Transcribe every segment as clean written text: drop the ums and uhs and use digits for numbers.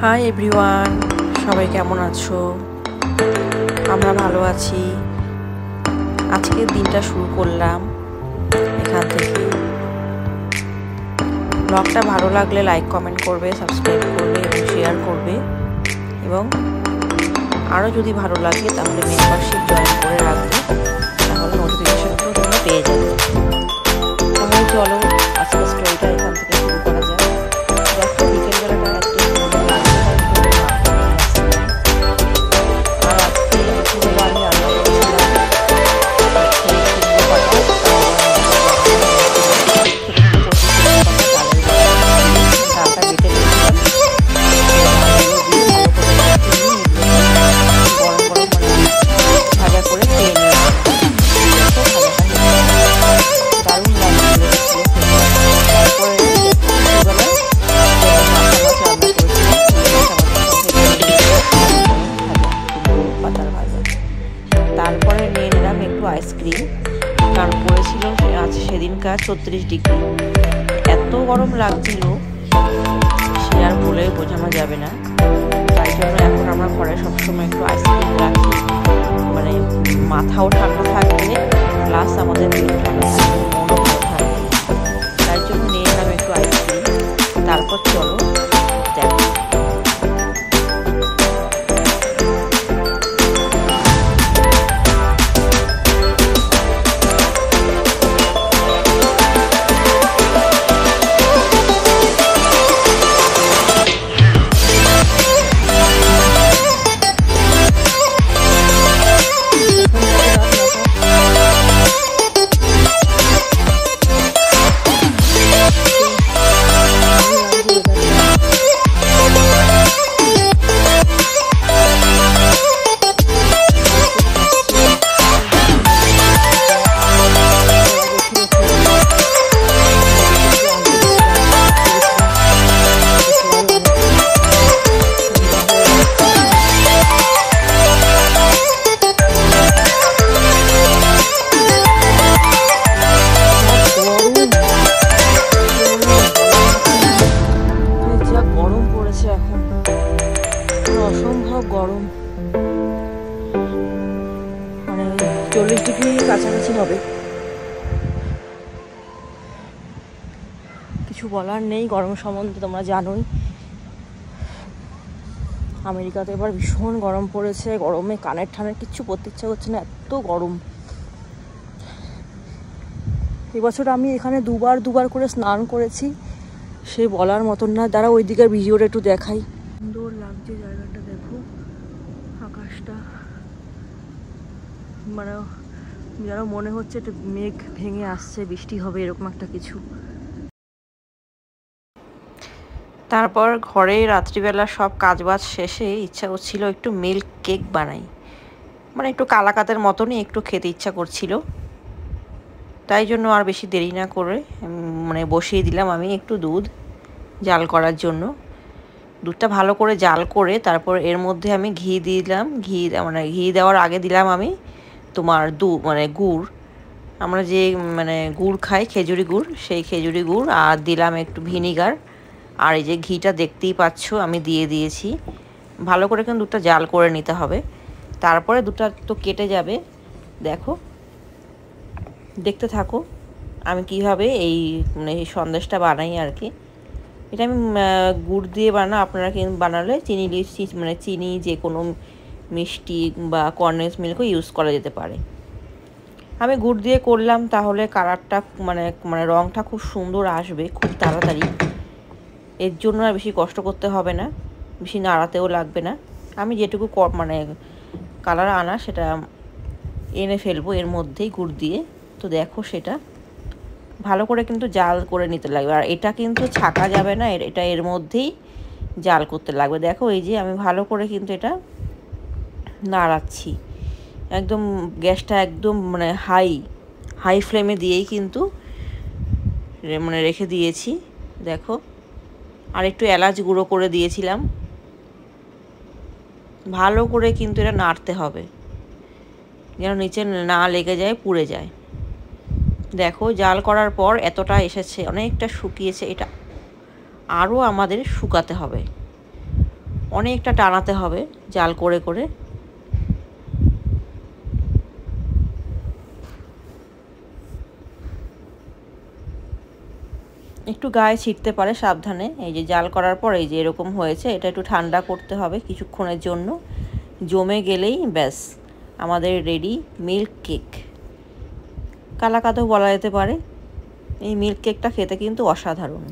Hi everyone, সবাই কেমন আছো? আমরা ভালো আছি। আজকের দিনটা শুরু করলাম এখান থেকে। ব্লগটা ভালো লাগলে লাইক কমেন্ট করবে, সাবস্ক্রাইব করবে এবং শেয়ার করবে, এবং আরও যদি ভালো লাগে তাহলে মেম্বারশিপ জয়েন করে রাখবে, তাহলে নোটিফিকেশনগুলো তোমরা পেয়ে যাবে। তাহলে চলো আজকে স্টোরিটা এখান থেকে শুরু করা যায়। দেখো বিকেলবেলাটা এত সুন্দর লাগছে, আর আজকে দুপুরবেলা আমি রান্না করেছিলাম ডালটা বেটে দিয়েছিলাম, গরম গরম ভাজা করে খেয়ে নিয়েছিলাম। দারুণ লাগছিল। তারপরে দুপুরবেলায় পাতার ভাজা, তারপরে নিয়ে নিলাম একটু আইসক্রিম, কারণ পড়েছিল আছে সেদিনকার 34 ডিগ্রি। এত গরম লাগছিল সে আর বলে বোঝানো যাবে না। তাই জন্য এখন আমরা ঘরে সবসময় একটু আইসক্রিম রাখি, মানে মাথাও ঠান্ডা থাকবে প্লাস আমাদের পেট ঠান্ডা থাকবে, মনও ভালো থাকবে। তাই জন্য নিয়ে নিলাম একটু আইসক্রিম। তারপর চলো দেখো। অসম্ভব গরম, মানে 40 ডিগ্রি কাছাকাছি হবে। কিছু বলার নেই গরম সম্বন্ধে, তোমরা জানোই আমেরিকাতে এবার ভীষণ গরম পড়েছে। গরমে কানের ঠানের কিচ্ছু পরতে ইচ্ছা করছে না, এত গরম। এবছর আমি এখানে দুবার করে স্নান করেছি, সে বলার মতন না। দ্বারা ওই দিকের ভিডিওটা একটু দেখাই। সুন্দর লাগছে জায়গাটা, দেখো আকাশটা, মানে যেন মনে হচ্ছে একটা মেঘ ভেঙে আসছে, বৃষ্টি হবে, এরকম একটা কিছু। তারপর ঘরে রাত্রিবেলা সব কাজবাজ শেষে ইচ্ছা করছিল একটু মিল্ক কেক বানাই, মানে একটু কালাকাতের মতনই একটু খেতে ইচ্ছা করছিল। তাই জন্য আর বেশি দেরি না করে মানে বসিয়ে দিলাম আমি একটু দুধ জাল করার জন্য। দুধটা ভালো করে জাল করে তারপর এর মধ্যে আমি ঘি দিলাম। ঘি দেওয়ার আগে দিলাম আমি তোমার গুড়, আমরা যে মানে গুড় খাই, খেজুরি গুড়, সেই খেজুরি গুড়, আর দিলাম একটু ভিনিগার। আর এই যে ঘিটা দেখতেই পাচ্ছ আমি দিয়ে দিয়েছি। ভালো করে কিন্তু দুধটা জাল করে নিতে হবে, তারপরে দুধটা তো কেটে যাবে। দেখো, দেখতে থাকো আমি কিভাবে এই মানে সন্দেশটা বানাই আর কি। এটা আমি গুড় দিয়ে আপনারা কিন্তু বানালে মানে চিনি যে কোনো মিষ্টি বা কর্নেস মিল্কও ইউজ করা যেতে পারে। আমি গুড় দিয়ে করলাম, তাহলে কালারটা মানে রঙটা খুব সুন্দর আসবে খুব তাড়াতাড়ি। এর জন্য আর বেশি কষ্ট করতে হবে না, বেশি নাড়াতেও লাগবে না। আমি যেটুকু মানে কালার আনা সেটা এনে ফেলবো এর মধ্যেই গুড় দিয়ে। তো দেখো সেটা ভালো করে কিন্তু জাল করে নিতে লাগবে, আর এটা কিন্তু ছাকা যাবে না, এটা এর মধ্যেই জাল করতে লাগবে। দেখো এই যে আমি ভালো করে কিন্তু এটা নাড়াচ্ছি, একদম গ্যাসটা একদম মানে হাই ফ্লেমে দিয়েই কিন্তু মানে রেখে দিয়েছি। দেখো, আর একটু এলাচ গুঁড়ো করে দিয়েছিলাম। ভালো করে কিন্তু এটা নাড়তে হবে যেন নিচে না লেগে যায়, পুড়ে যায়। দেখো জাল করার পর এতটা এসেছে, অনেকটা শুকিয়েছে। এটা আরও আমাদের শুকাতে হবে, অনেকটা টানাতে হবে জাল করে করে। একটু গায়ে ছিটতে পারে, সাবধানে। এই যে জাল করার পর এই যে এরকম হয়েছে, এটা একটু ঠান্ডা করতে হবে কিছুক্ষণের জন্য। জমে গেলেই ব্যাস আমাদের রেডি মিল্ক কেক, কালাকাঁদও বলা যেতে পারে। এই মিল্ক কেকটা খেতে কিন্তু অসাধারণ।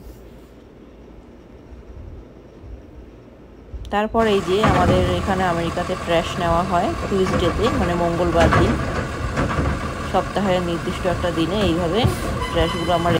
তারপর এই যে আমাদের এখানে আমেরিকাতে ট্র্যাশ নেওয়া হয় টিউসডেতে, মানে মঙ্গলবার দিন, সপ্তাহের নির্দিষ্ট একটা দিনে এইভাবে ট্র্যাশগুলো আমার